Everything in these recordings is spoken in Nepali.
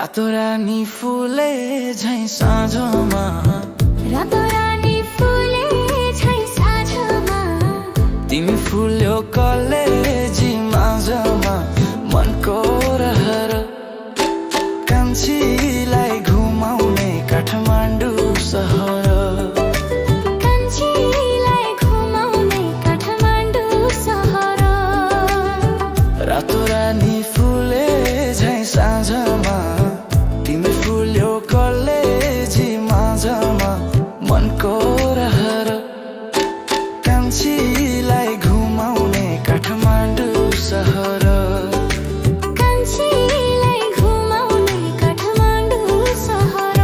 रातो रानी फुले झैं साँझमा, रातो रानी फुले झैं साँझमा, तिमी फुल्यो कलेजी माझमा मनको रहर। कान्छीलाई घुमाउने काठमाडौँ सहर, कान्छीलाई घुमाउने काठमाडौँ सहर। रातो रानी फुले झैं साँझमा, तिमी फुल्यो कलेजी माझमा मनको रहर। कान्छीलाई घुमाउने काठमाडौँ सहर, कान्छीलाई घुमाउने काठमाडौँ सहर।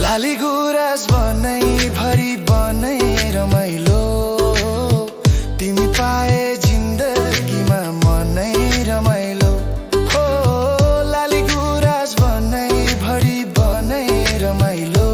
लाली गुराँस बनाई भरि बनाई रमाइलो, तिमी पाए जिन्दगीमा मनै रमाइलो। हो लाली गुराँस बनाई भरि बनाई रमाइलो,